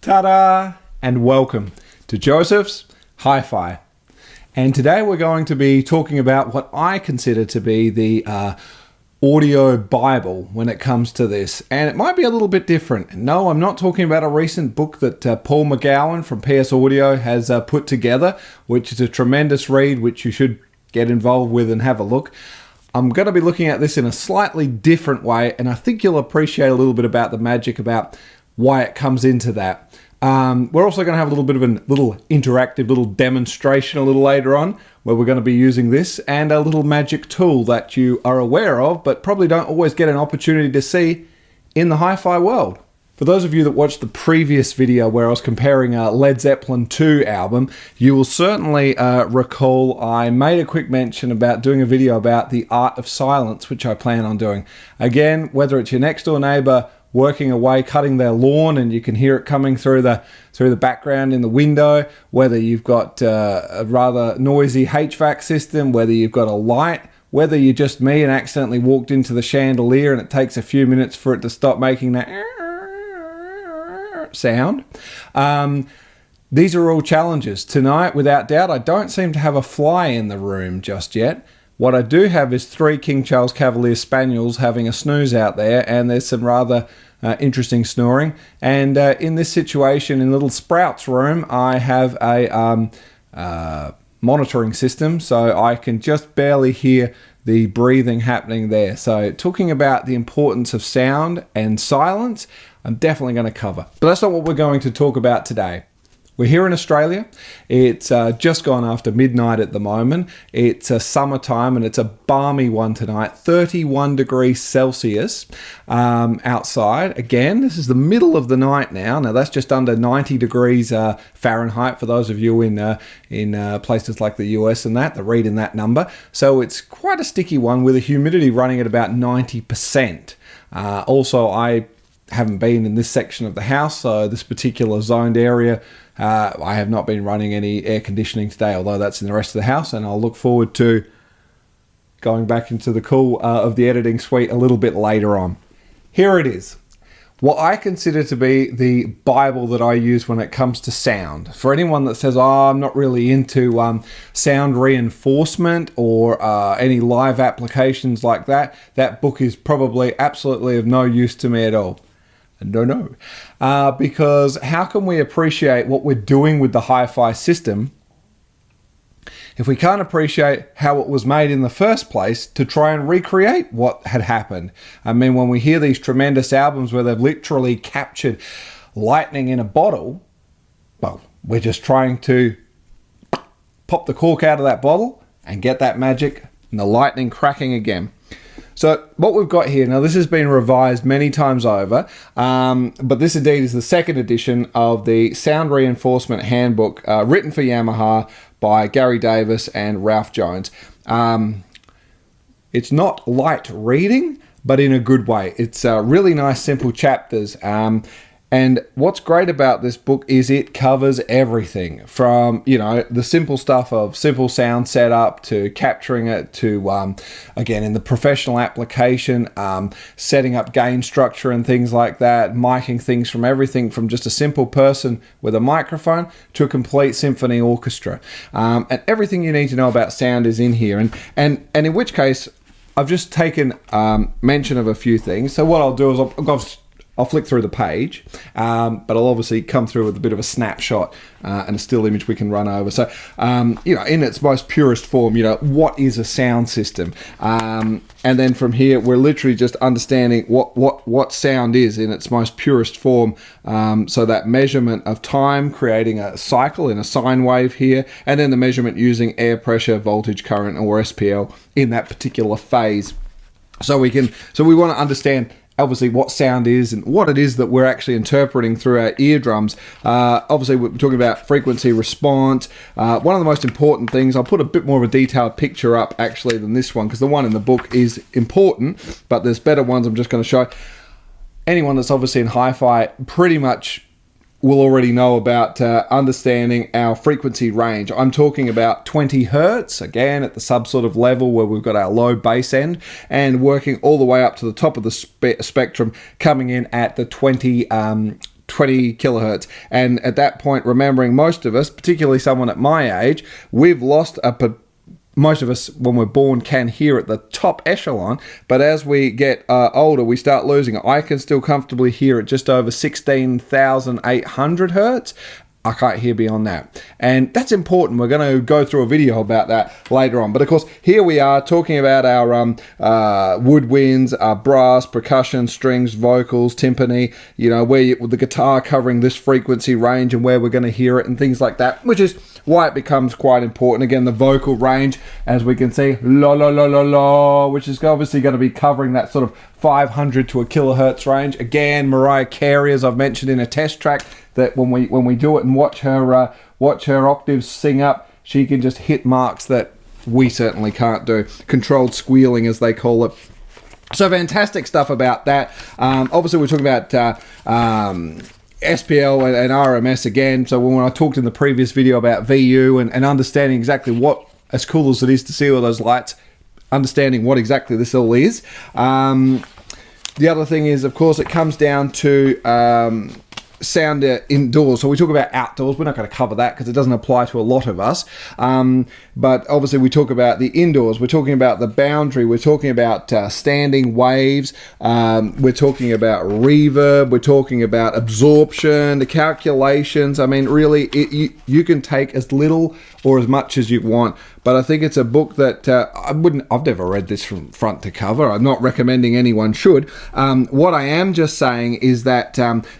Ta-da! And welcome to Joseph's Hi-Fi. And today we're going to be talking about what I consider to be the audio Bible when it comes to this. And it might be a little bit different. No, I'm not talking about a recent book that Paul McGowan from PS Audio has put together, which is a tremendous read, which you should get involved with and have a look. I'm going to be looking at this in a slightly different way, and I think you'll appreciate a little bit about the magic about why it comes into that. We're also going to have a little bit of a little interactive little demonstration a little later on where we're going to be using this and a little magic tool that you are aware of but probably don't always get an opportunity to see in the hi-fi world. For those of you that watched the previous video where I was comparing Led Zeppelin 2 album, you will certainly recall I made a quick mention about doing a video about the art of silence, which I plan on doing. Again, whether it's your next door neighbor working away, cutting their lawn, and you can hear it coming through the background in the window, whether you've got a rather noisy HVAC system, whether you've got a light, whether you're just me and accidentally walked into the chandelier and it takes a few minutes for it to stop making that sound. These are all challenges. Tonight, without doubt, I don't seem to have a fly in the room just yet. What I do have is 3 King Charles Cavalier Spaniels having a snooze out there, and there's some rather interesting snoring. And in this situation, in little Sprout's room, I have a monitoring system, so I can just barely hear the breathing happening there. So talking about the importance of sound and silence, I'm definitely going to cover. But that's not what we're going to talk about today. We're here in Australia. It's just gone after midnight at the moment. It's summertime and it's a balmy one tonight, 31 degrees Celsius outside. Again, this is the middle of the night now. Now that's just under 90 degrees Fahrenheit for those of you in places like the US and that read in that number. So it's quite a sticky one with a humidity running at about 90%. Also, I haven't been in this section of the house, so this particular zoned area, I have not been running any air conditioning today, although that's in the rest of the house, and I'll look forward to going back into the cool of the editing suite a little bit later on. Here it is. What I consider to be the Bible that I use when it comes to sound. For anyone that says, oh, I'm not really into sound reinforcement or any live applications like that, that book is probably absolutely of no use to me at all. No. Because how can we appreciate what we're doing with the hi-fi system if we can't appreciate how it was made in the first place to try and recreate what had happened? I mean, when we hear these tremendous albums where they've literally captured lightning in a bottle, well, we're just trying to pop the cork out of that bottle and get that magic and the lightning cracking again. So what we've got here, now this has been revised many times over, but this indeed is the second edition of the Sound Reinforcement Handbook written for Yamaha by Gary Davis and Ralph Jones. It's not light reading, but in a good way. It's really nice, simple chapters. And what's great about this book is it covers everything from, the simple stuff of simple sound setup to capturing it to, again, in the professional application, setting up gain structure and things like that, miking things from everything from just a simple person with a microphone to a complete symphony orchestra. And everything you need to know about sound is in here. And in which case, I've just taken mention of a few things. So what I'll do is I'll flick through the page, but I'll obviously come through with a bit of a snapshot and a still image we can run over. So, in its most purest form, what is a sound system? And then from here, we're literally just understanding what sound is in its most purest form. So that measurement of time, creating a cycle in a sine wave here, and then the measurement using air pressure, voltage, current, or SPL in that particular phase. So we want to understand obviously what sound is and what it is that we're actually interpreting through our eardrums. Obviously we're talking about frequency response. One of the most important things, I'll put a bit more of a detailed picture up actually than this one because the one in the book is important, but there's better ones I'm just going to show. Anyone that's obviously in hi-fi pretty much will already know about understanding our frequency range. I'm talking about 20 hertz, again at the sub sort of level where we've got our low bass end, and working all the way up to the top of the spectrum, coming in at the 20 20 kilohertz. And at that point, remembering most of us, particularly someone at my age, we've lost most of us, when we're born, can hear at the top echelon, but as we get older, we start losing it. I can still comfortably hear at just over 16,800 hertz. I can't hear beyond that. And that's important. We're going to go through a video about that later on. But of course, here we are talking about our woodwinds, our brass, percussion, strings, vocals, timpani, you know, with the guitar covering this frequency range and where we're going to hear it and things like that, which is why it becomes quite important. Again, the vocal range, as we can see, la la la la la, which is obviously going to be covering that sort of 500 to a kilohertz range. Again, Mariah Carey, as I've mentioned in a test track, that when we do it and watch her octaves sing up, she can just hit marks that we certainly can't do. Controlled squealing, as they call it. So fantastic stuff about that. Obviously, we're talking about SPL and RMS again. So when I talked in the previous video about VU and understanding exactly what, as cool as it is to see all those lights, understanding what exactly this all is. The other thing is, of course, it comes down to sound indoors. So we talk about outdoors. We're not going to cover that because it doesn't apply to a lot of us. But obviously we talk about the indoors. We're talking about the boundary. We're talking about standing waves. We're talking about reverb. We're talking about absorption, the calculations. I mean, really, you can take as little or as much as you want. But I think it's a book that I've never read this from front to cover. I'm not recommending anyone should. What I am just saying is that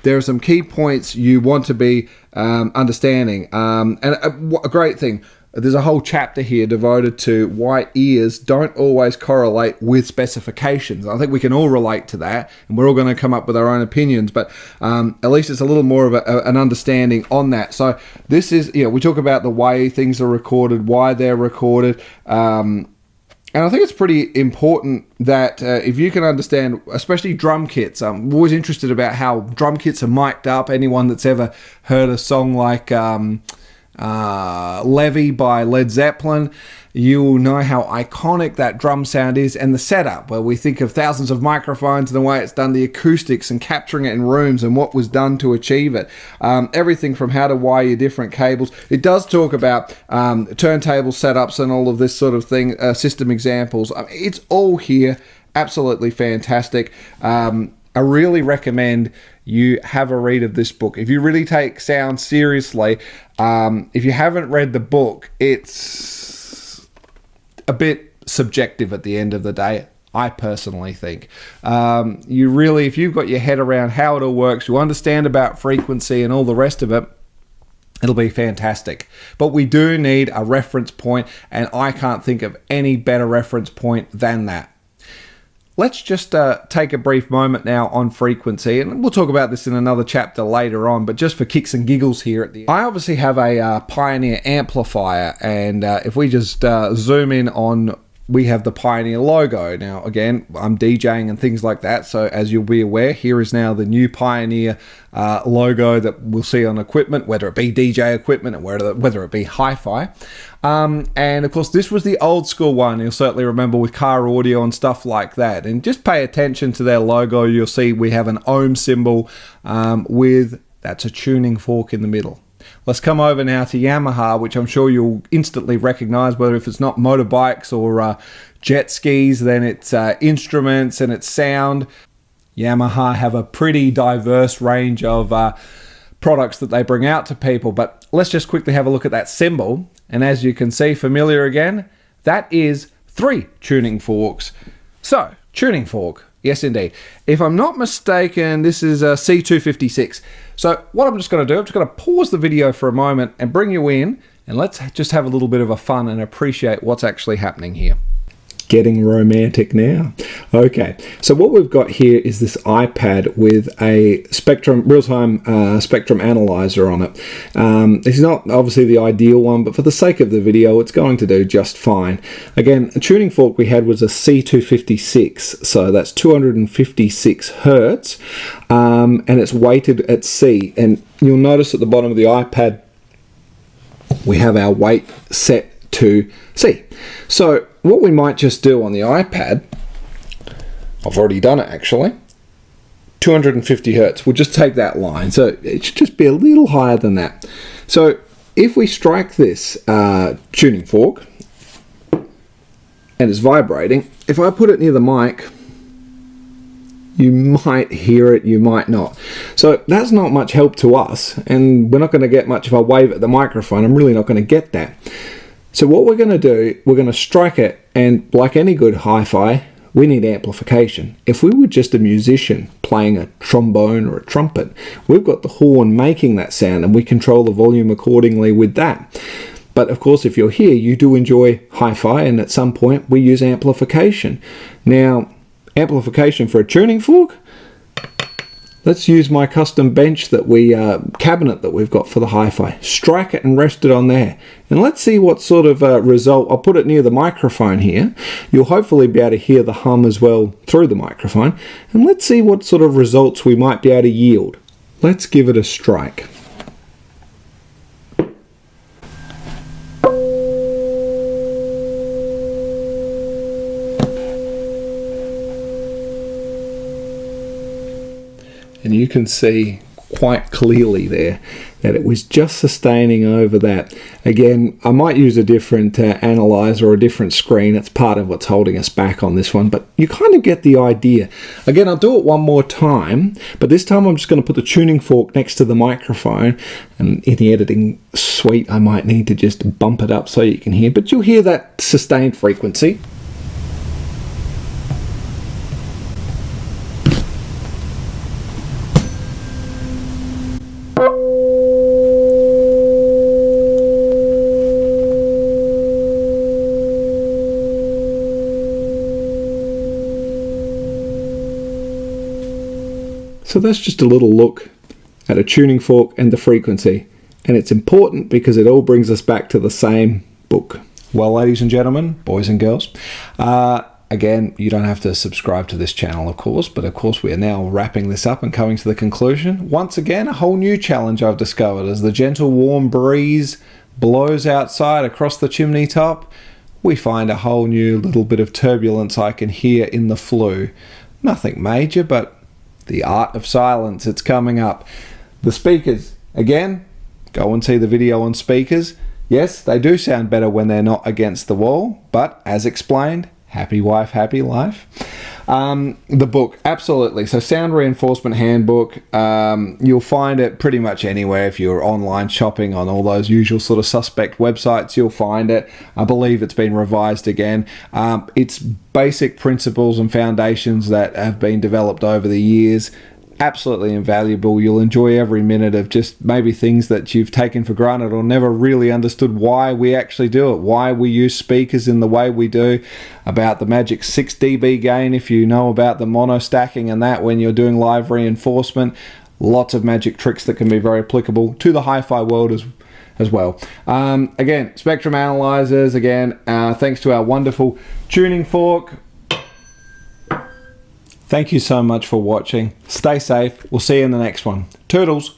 there are some key points you want to be understanding. And a great thing, there's a whole chapter here devoted to why ears don't always correlate with specifications. I think we can all relate to that, and we're all going to come up with our own opinions, but at least it's a little more of an understanding on that. So this is, we talk about the way things are recorded, why they're recorded, and I think it's pretty important that if you can understand, especially drum kits, I'm always interested about how drum kits are mic'd up. Anyone that's ever heard a song like Levy by Led Zeppelin, you'll know how iconic that drum sound is, and the setup, where we think of thousands of microphones and the way it's done, the acoustics and capturing it in rooms and what was done to achieve it. Everything from how to wire your different cables. It does talk about turntable setups and all of this sort of thing, system examples. It's all here. Absolutely fantastic. I really recommend you have a read of this book. If you really take sound seriously, if you haven't read the book, it's a bit subjective at the end of the day, I personally think. You really, if you've got your head around how it all works, you understand about frequency and all the rest of it, it'll be fantastic. But we do need a reference point, and I can't think of any better reference point than that. Let's just take a brief moment now on frequency, and we'll talk about this in another chapter later on, but just for kicks and giggles here at the end. I obviously have a Pioneer amplifier, and if we just zoom in on, we have the Pioneer logo. Now, again, I'm DJing and things like that, so as you'll be aware, here is now the new Pioneer logo that we'll see on equipment, whether it be DJ equipment and whether it be hi-fi. And of course, this was the old school one. You'll certainly remember with car audio and stuff like that. And just pay attention to their logo. You'll see we have an ohm symbol that's a tuning fork in the middle. Let's come over now to Yamaha, which I'm sure you'll instantly recognize, whether if it's not motorbikes or jet skis, then it's instruments and it's sound. Yamaha have a pretty diverse range of products that they bring out to people, but let's just quickly have a look at that symbol. And as you can see, familiar again, that is 3 tuning forks. So, tuning fork, yes indeed. If I'm not mistaken, this is a C256. So what I'm just going to do, I'm just going to pause the video for a moment and bring you in, and let's just have a little bit of a fun and appreciate what's actually happening here. Getting romantic now. Okay, so what we've got here is this iPad with a spectrum, real-time spectrum analyzer on it. It's not obviously the ideal one, but for the sake of the video, it's going to do just fine. Again, a tuning fork we had was a C256, so that's 256 hertz, and it's weighted at C. And you'll notice at the bottom of the iPad, we have our weight set to C. So what we might just do on the iPad, I've already done it actually, 250 hertz. We'll just take that line. So it should just be a little higher than that. So if we strike this tuning fork and it's vibrating, if I put it near the mic, you might hear it, you might not. So that's not much help to us, and we're not going to get much if I wave at the microphone. I'm really not going to get that. So what we're going to do, we're going to strike it, and like any good hi-fi, we need amplification. If we were just a musician playing a trombone or a trumpet, we've got the horn making that sound and we control the volume accordingly with that. But of course, if you're here, you do enjoy hi-fi, and at some point we use amplification. Now, amplification for a tuning fork, let's use my custom bench that cabinet that we've got for the hi-fi. Strike it and rest it on there. And let's see what sort of result. I'll put it near the microphone here. You'll hopefully be able to hear the hum as well through the microphone. And let's see what sort of results we might be able to yield. Let's give it a strike. And you can see quite clearly there that it was just sustaining over that. Again, I might use a different analyzer or a different screen. It's part of what's holding us back on this one, but you kind of get the idea. Again, I'll do it one more time, but this time I'm just going to put the tuning fork next to the microphone, and in the editing suite I might need to just bump it up so you can hear, but you'll hear that sustained frequency. So that's just a little look at a tuning fork and the frequency, and it's important because it all brings us back to the same book. Well, ladies and gentlemen, boys and girls, again, you don't have to subscribe to this channel, of course, but of course we are now wrapping this up and coming to the conclusion. Once again, a whole new challenge I've discovered. As the gentle warm breeze blows outside across the chimney top, we find a whole new little bit of turbulence I can hear in the flue. Nothing major, but the art of silence, it's coming up. The speakers, again, go and see the video on speakers. Yes, they do sound better when they're not against the wall, but as explained, happy wife, happy life. The book, absolutely. So Sound Reinforcement Handbook, you'll find it pretty much anywhere. If you're online shopping on all those usual sort of suspect websites, you'll find it. I believe it's been revised again. It's basic principles and foundations that have been developed over the years. Absolutely invaluable. You'll enjoy every minute of just maybe things that you've taken for granted or never really understood why we actually do it, why we use speakers in the way we do, about the magic 6 dB gain if you know about the mono stacking and that when you're doing live reinforcement. Lots of magic tricks that can be very applicable to the hi-fi world as well. Again, spectrum analyzers, again, thanks to our wonderful tuning fork. Thank you so much for watching. Stay safe. We'll see you in the next one. Toodles.